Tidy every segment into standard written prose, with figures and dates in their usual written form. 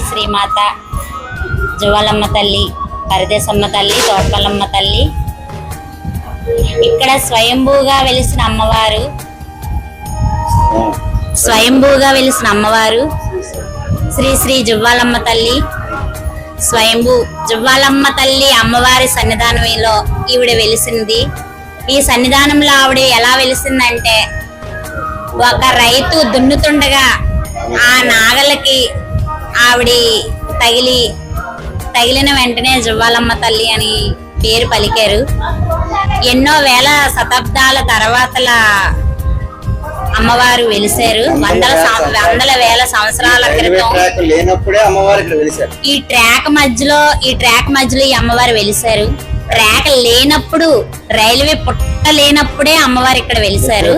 శ్రీమాత జువ్వాలమ్మ తల్లి, పరదేశమ్మ తల్లి, తోటపల్లమ్మ తల్లి. ఇక్కడ స్వయంభూగా వెలిసిన అమ్మవారు, శ్రీ శ్రీ జువ్వాలమ్మ తల్లి. స్వయంభూ జువ్వాలమ్మ తల్లి అమ్మవారి సన్నిధానంలో ఈవిడ వెలిసింది. ఈ సన్నిధానంలో ఆవిడ ఎలా వెలిసిందంటే, ఒక రైతు దున్నుతుండగా ఆ నాగలకి ఆవిడ తగిలిన వెంటనే జువ్వాలమ్మ తల్లి అని పేరు పలికారు. ఎన్నో వేల శతాబ్దాల తర్వాతల అమ్మవారు వెలిసారు. వందల వేల సంవత్సరాల క్రితం ఈ ట్రాక్ మధ్యలో ఈ అమ్మవారు వెలిసారు. ట్రాక్ లేనప్పుడు, రైల్వే పుట్ట లేనప్పుడే అమ్మవారు ఇక్కడ వెలిసారు.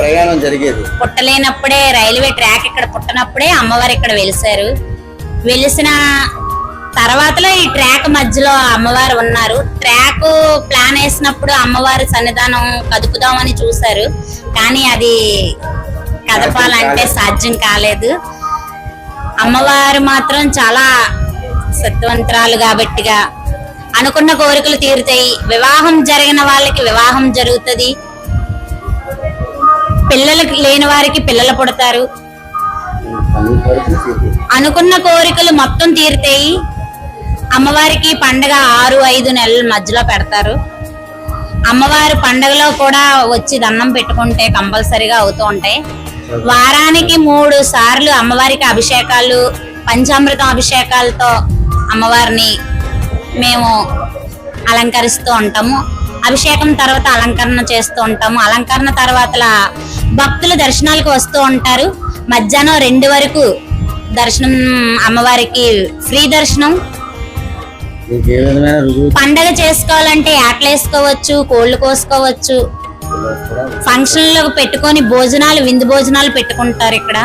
ప్రయాణం జరిగేది పుట్టలేనప్పుడే, రైల్వే ట్రాక్ ఇక్కడ పుట్టనప్పుడే అమ్మవారు ఇక్కడ వెలిసారు. వెలిసిన తర్వాతలో ఈ ట్రాక్ మధ్యలో అమ్మవారు ఉన్నారు. ట్రాక్ ప్లాన్ వేసినప్పుడు అమ్మవారి సన్నిధానం కదుపుదామని చూశారు, కానీ అది కదపాలంటే సాధ్యం కాలేదు. అమ్మవారు మాత్రం చాలా సత్వంతరాలు కాబట్టిగా అనుకున్న కోరికలు తీరుతాయి. వివాహం జరిగిన వాళ్ళకి వివాహం జరుగుతుంది, పిల్లలకి లేని వారికి పిల్లలు పుడతారు, అనుకున్న కోరికలు మొత్తం తీరుతాయి. అమ్మవారికి పండగ 6-5 నెలల మధ్యలో పెడతారు. అమ్మవారి పండగలో కూడా వచ్చి దండం పెట్టుకుంటే కంపల్సరీగా అవుతూ ఉంటాయి. వారానికి 3 సార్లు అమ్మవారికి అభిషేకాలు, పంచామృతం అభిషేకాలతో అమ్మవారిని మేము అలంకరిస్తూ ఉంటాము. అభిషేకం తర్వాత అలంకరణ చేస్తూ ఉంటాము. అలంకరణ తర్వాత భక్తులు దర్శనాలకు వస్తూ ఉంటారు. మధ్యాహ్నం 2 వరకు దర్శనం, అమ్మవారికి ఫ్రీ దర్శనం. పండగ చేసుకోవాలంటే యాట్లు వేసుకోవచ్చు, కోళ్లు కోసుకోవచ్చు. ఫంక్షన్లు పెట్టుకొని భోజనాలు, విందు భోజనాలు పెట్టుకుంటారు. ఇక్కడ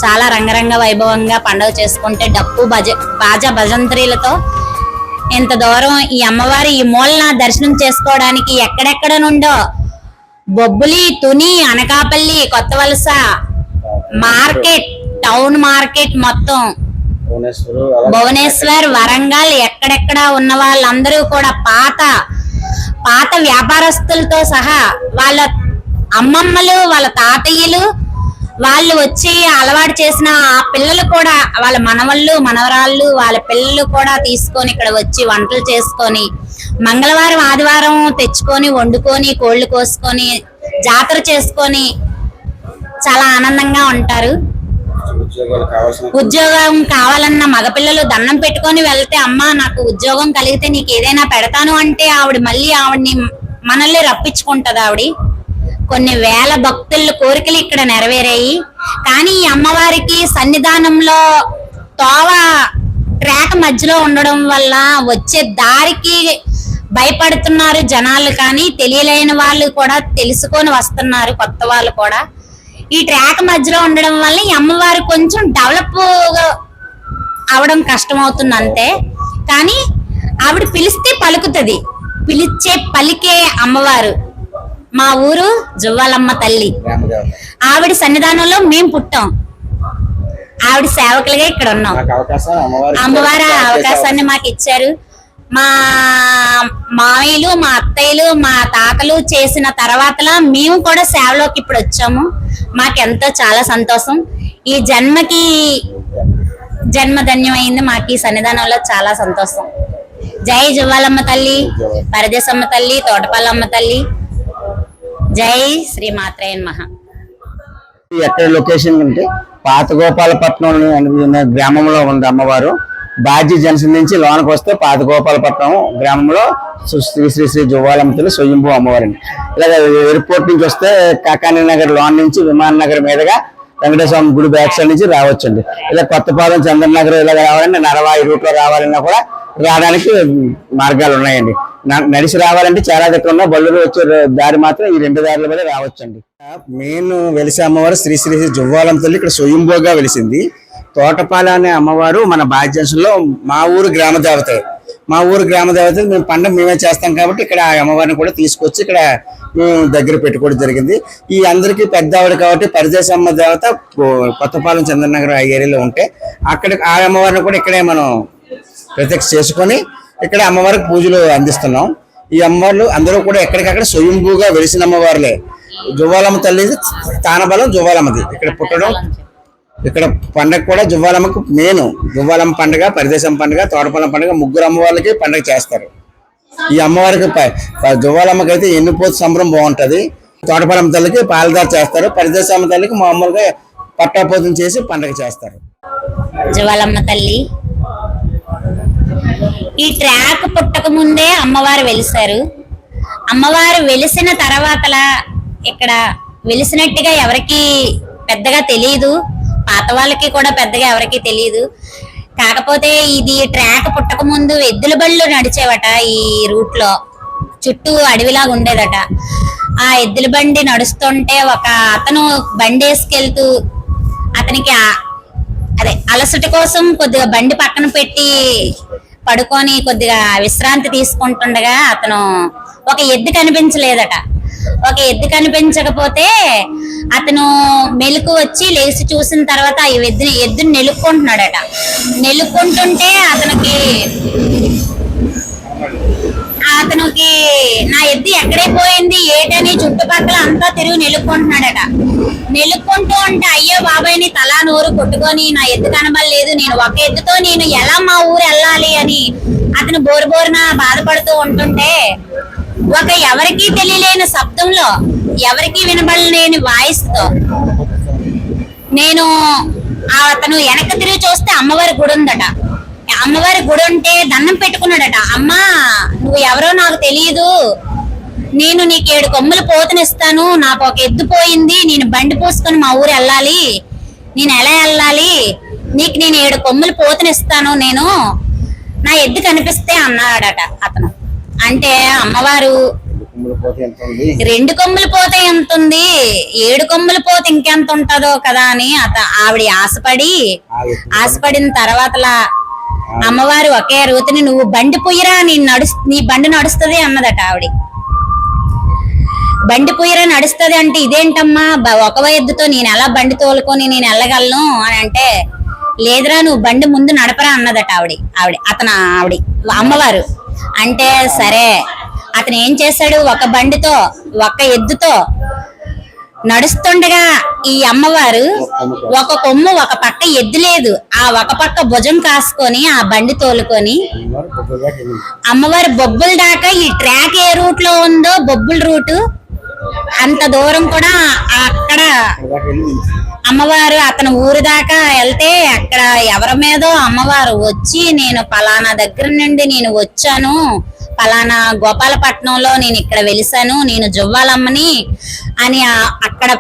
చాలా రంగరంగ వైభవంగా పండుగ చేసుకుంటే డప్పు బాజా భజంత్రీలతో ఎంత దూరం ఈ అమ్మవారి ఈ మూలన దర్శనం చేసుకోవడానికి ఎక్కడెక్కడ నుండో బొబ్బులి, తుని, అనకాపల్లి, కొత్త వలస మార్కెట్, టౌన్ మార్కెట్ మొత్తం, భువనేశ్వర్, వరంగల్, ఎక్కడెక్కడ ఉన్న వాళ్ళందరూ కూడా పాత వ్యాపారస్తులతో సహా వాళ్ళ అమ్మమ్మలు, వాళ్ళ తాతయ్యలు, వాళ్ళు వచ్చి అలవాటు చేసిన ఆ పిల్లలు కూడా, వాళ్ళ మనవళ్ళు, మనవరాళ్ళు, వాళ్ళ పిల్లలు కూడా తీసుకొని ఇక్కడ వచ్చి వంటలు చేసుకొని మంగళవారం, ఆదివారం తెచ్చుకొని వండుకొని కోళ్లు కోసుకొని జాతర చేసుకొని చాలా ఆనందంగా ఉంటారు. ఉద్యోగం కావాలన్న మగపిల్లలు దండం పెట్టుకొని వెళ్తే, అమ్మ నాకు ఉద్యోగం కలిగితే నీకు ఏదైనా పెడతాను అంటే ఆవిడ మళ్ళీ మనల్ని రప్పించుకుంటది. ఆవిడ కొన్ని వేల భక్తుల కోరికలు ఇక్కడ నెరవేరాయి. కానీ ఈ అమ్మవారికి సన్నిధానంలో తోవ ట్రాక్ మధ్యలో ఉండడం వల్ల వచ్చే దారికి భయపడుతున్నారు జనాలు, కానీ తెలియలేని వాళ్ళు కూడా తెలుసుకొని వస్తున్నారు, కొత్త వాళ్ళు కూడా. ఈ ట్రాక్ మధ్యలో ఉండడం వల్ల ఈ అమ్మవారు కొంచెం డెవలప్ అవడం కష్టం అవుతుంది అంతే. కానీ ఆవిడ పిలిస్తే పలుకుతుంది, పలికే అమ్మవారు మా ఊరు జువ్వాలమ్మ తల్లి. ఆవిడ సన్నిధానంలో మేము పుట్టాం, ఆవిడ సేవకులుగా ఇక్కడ ఉన్నాం. అమ్మవారు అవకాశాన్ని మాకు ఇచ్చారు. మా మామయ్యలు, మా అత్తయ్యలు, మా తాతలు చేసిన తర్వాతలా మేము కూడా సేవలోకి ఇప్పుడు వచ్చాము. మాకెంతో చాలా సంతోషం. ఈ జన్మధన్యమైంది మాకు ఈ సన్నిధానంలో, చాలా సంతోషం. జై జువ్వాలమ్మ తల్లి, పరదేశమ్మ తల్లి, తోటపల్లమ్మ తల్లి. జై శ్రీమాత్రే నమః. ఎక్కడ లొకేషన్ అంటే పాత గోపాలపట్నం గ్రామంలో ఉంది అమ్మవారు. బాజీ జంక్షన్ నుంచి లోనకు వస్తే పాత గోపాలపట్నం గ్రామంలో శ్రీ శ్రీ శ్రీ జువ్వాలమ్మ తల్లి స్వయంభూ అమ్మవారిని. ఇలాగ ఎయిర్పోర్ట్ నుంచి వస్తే కాకానీ నగర్ లోన్ నుంచి విమాన నగర్ మీదుగా వెంకటేశ్వర గుడి బ్యాక్ సైడ్ నుంచి రావచ్చండి. ఇలా కొత్తపాలెం, చంద్రనగర్ ఇలాగ రావాలంటే నరవాయి రూట్ లో రావాలన్నా కూడా రావడానికి మార్గాలు ఉన్నాయండి. నడిచి రావాలంటే చాలా దగ్గర ఉన్న బళ్ళు వచ్చే దారి మాత్రం ఈ 2 దారుల మీద రావచ్చండి. మెయిన్ వెలిసే అమ్మవారు శ్రీ శ్రీ శ్రీ జువ్వాలమ్మ తల్లి ఇక్కడ స్వయంభూగా వెలిసింది. తోటపాల అనే అమ్మవారు మన బాధ్యంశంలో మా ఊరు గ్రామ దేవత. మా ఊరు గ్రామ దేవతలు మేము పండుగ మేమే చేస్తాం కాబట్టి ఇక్కడ ఆ అమ్మవారిని కూడా తీసుకొచ్చి ఇక్కడ మేము దగ్గర పెట్టుకోవడం జరిగింది. ఈ అందరికీ పెద్ద ఆవిడ కాబట్టి పరిదేశమ్మ దేవత కొత్తపాలెం చంద్రనగర్ ఆ ఏరియాలో ఉంటే అక్కడ ఆ అమ్మవారిని కూడా ఇక్కడే మనం ప్రత్యక్ష చేసుకొని ఇక్కడ అమ్మవారికి పూజలు అందిస్తున్నాం. ఈ అమ్మవార్లు అందరూ కూడా ఎక్కడికక్కడ స్వయంభూగా వెలిసిన అమ్మవారులే. జువ్వాలమ్మ తల్లి స్థానబలం జువ్వాలమ్మది. ఇక్కడ పుట్టడం, ఇక్కడ పండగ కూడా జువ్వాలమ్మకు మెయిన్. జువ్వాలమ్మ పండుగ, పరిదేశం పండుగ, తోటపల్లం పండుగ ముగ్గురు అమ్మవార్లకి పండుగ చేస్తారు. ఈ అమ్మవారికి జువ్వాలమ్మకి అయితే ఎన్నిపోతు సంబరం బాగుంటది. తోటపల్లం తల్లికి పాలదార చేస్తారు. పరిదేశమ్మ తల్లికి మామూలుగా పట్టాపోతం చేసి పండుగ చేస్తారు. జువ్వాలమ్మ తల్లి ఈ ట్రాక్ పుట్టక ముందే అమ్మవారు వెలిసారు. అమ్మవారు వెలిసిన తర్వాతలా ఇక్కడ వెలిసినట్టుగా ఎవరికి పెద్దగా తెలియదు. పాత వాళ్ళకి కూడా పెద్దగా ఎవరికి తెలియదు. కాకపోతే ఇది ట్రాక్ పుట్టక ముందు ఎద్దుల బళ్ళు నడిచేవట. ఈ రూట్ లో చుట్టూ అడవిలాగా ఉండేదట. ఆ ఎద్దుల బండి నడుస్తుంటే ఒక అతను బండి వేసుకెళ్తూ అతనికి అదే అలసట కోసం కొద్దిగా బండి పక్కన పెట్టి పడుకొని కొద్దిగా విశ్రాంతి తీసుకుంటుండగా అతను ఒక ఎద్దు కనిపించలేదట. ఒక ఎద్దు కనిపించకపోతే అతను మెలకు వచ్చి లేచి చూసిన తర్వాత ఈ ఎద్దుని నెలుక్కుంటున్నాడట. నెలుక్కుంటుంటే అతనికి నా ఎద్దు ఎక్కడే పోయింది ఏటని చుట్టుపక్కల అంతా తిరిగి నెలుక్కుంటున్నాడట. నెలుక్కుంటూ ఉంటే అయ్యో బాబాయ్ని తలా నోరు కొట్టుకొని నా ఎద్దు కనబడలేదు, నేను ఒక ఎద్దుతో నేను ఎలా మా ఊరు వెళ్ళాలి అని అతను బోరుబోరున బాధపడుతూ ఉంటుంటే ఒక ఎవరికీ తెలియలేని శబ్దంలో, ఎవరికీ వినబడలేని వాయిస్ తో అతను వెనక తిరిగి చూస్తే అమ్మవారి గుడి ఉందట. అమ్మవారి గుడి ఉంటే దండం పెట్టుకున్నాడట. అమ్మా నువ్వు ఎవరో నాకు తెలియదు, నేను నీకు 7 కొమ్ములు పోతనిస్తాను, నాకు ఒక ఎద్దు పోయింది, నేను బండి పోసుకొని మా ఊరు వెళ్ళాలి, నేను ఎలా వెళ్ళాలి, నీకు నేను 7 కొమ్ములు పోతనిస్తాను, నేను నా ఎద్దు కనిపిస్తే అన్నాడట అతను. అంటే అమ్మవారు 2 కొమ్ములు పోతే ఎంత ఉంది, 7 కొమ్ములు పోతే ఇంకెంత ఉంటుందో కదా అని ఆవిడ ఆశపడిన తర్వాతలా అమ్మవారు ఒకే రూతిని నువ్వు బండి పొయ్యిరా, నీ బండి నడుస్తుంది అన్నదట. ఆవిడ బండి పొయ్యిరా నడుస్తుంది అంటే ఇదేంటమ్మా ఒక ఎద్దుతో నేను ఎలా బండి తోలుకొని నేను వెళ్ళగలను అని అంటే, లేదురా నువ్వు బండి ముందు నడపరా అన్నదట ఆవిడ అమ్మవారు. అంటే సరే అతను ఏం చేశాడు, ఒక బండితో ఒక ఎద్దుతో నడుస్తుండగా ఈ అమ్మవారు ఒక కొమ్ము ఒక పక్క ఎద్దు లేదు, ఆ ఒక పక్క భుజం కాసుకొని ఆ బండి తోలుకొని అమ్మవారి బొబ్బుల దాకా, ఈ ట్రాక్ ఏ రూట్ లో ఉందో బొబ్బుల రూటు అంత దూరం కూడా అక్కడ అమ్మవారు అతను ఊరు దాకా వెళ్తే అక్కడ ఎవరి మీదో అమ్మవారు వచ్చి నేను పలానా దగ్గర నుండి నేను వచ్చాను, పలానా గోపాలపట్నంలో నేను ఇక్కడ వెలిసాను, నేను జువ్వాలమ్మని అని అక్కడ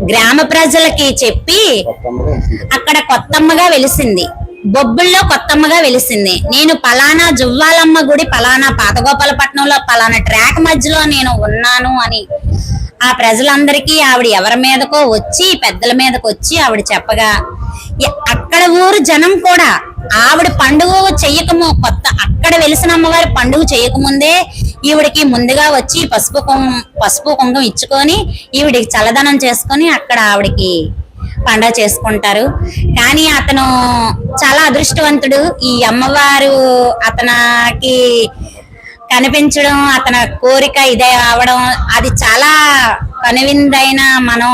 గ్రామ ప్రజలకి చెప్పి అక్కడ కొత్తమ్మగా వెలిసింది. బొబ్బుల్లో కొత్తమ్మగా వెలిసింది. నేను పలానా జువ్వాలమ్మ గుడి పలానా పాత గోపాలపట్నంలో పలానా ట్రాక్ మధ్యలో నేను ఉన్నాను అని ఆ ప్రజలందరికీ ఆవిడ ఎవరి మీదకో వచ్చి పెద్దల మీదకి వచ్చి ఆవిడ చెప్పగా అక్కడ ఊరు జనం కూడా ఆవిడ పండుగ చెయ్యకము అక్కడ వెలిసిన అమ్మవారి పండుగ చేయకముందే ఈవిడికి ముందుగా వచ్చి పసుపు కుంకుమ ఇచ్చుకొని ఈవిడికి చల్లదనం చేసుకొని అక్కడ ఆవిడికి పండుగ చేసుకుంటారు. కానీ అతను చాలా అదృష్టవంతుడు. ఈ అమ్మవారు అతనికి కనిపించడం, అతని కోరిక ఇదే అవడం అది చాలా కనువిందైన మనం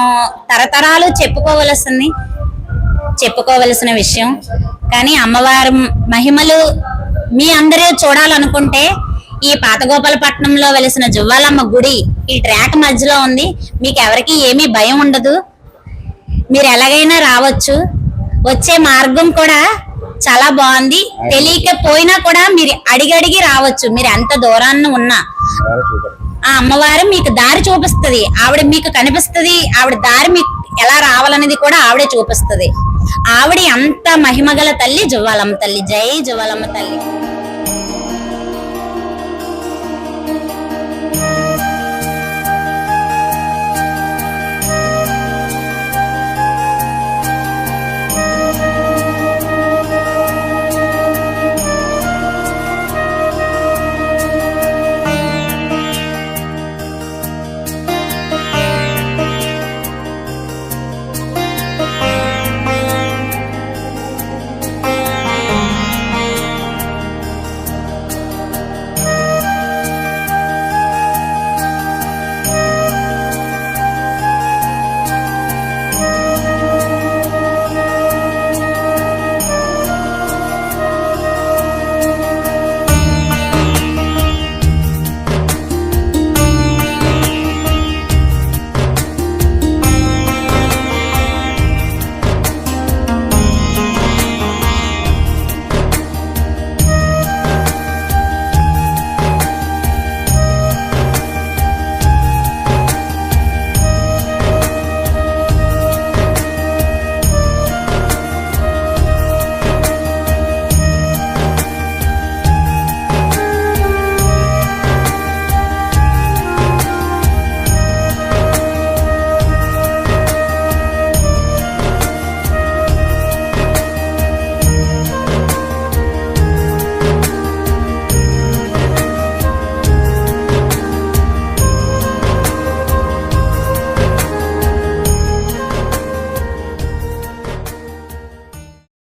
తరతరాలు చెప్పుకోవలసిన విషయం. కానీ అమ్మవారి మహిమలు మీ అందరూ చూడాలనుకుంటే ఈ పాత గోపాలపట్నంలో వెలిసిన జువ్వాలమ్మ గుడి ఈ ట్రాక్ మధ్యలో ఉంది. మీకు ఎవరికి ఏమీ భయం ఉండదు, మీరు ఎలాగైనా రావచ్చు. వచ్చే మార్గం కూడా చాలా బాగుంది. తెలియకపోయినా కూడా మీరు అడిగి రావచ్చు. మీరు ఎంత దూరాన్ని ఉన్నా ఆ అమ్మవారు మీకు దారి చూపిస్తుంది. ఆవిడ మీకు కనిపిస్తుంది. ఆవిడ దారి మీకు ఎలా రావాలనేది కూడా ఆవిడే చూపిస్తుంది. ఆవిడ అంత మహిమగల తల్లి జువ్వాలమ్మ తల్లి. జై జువ్వాలమ్మ తల్లి.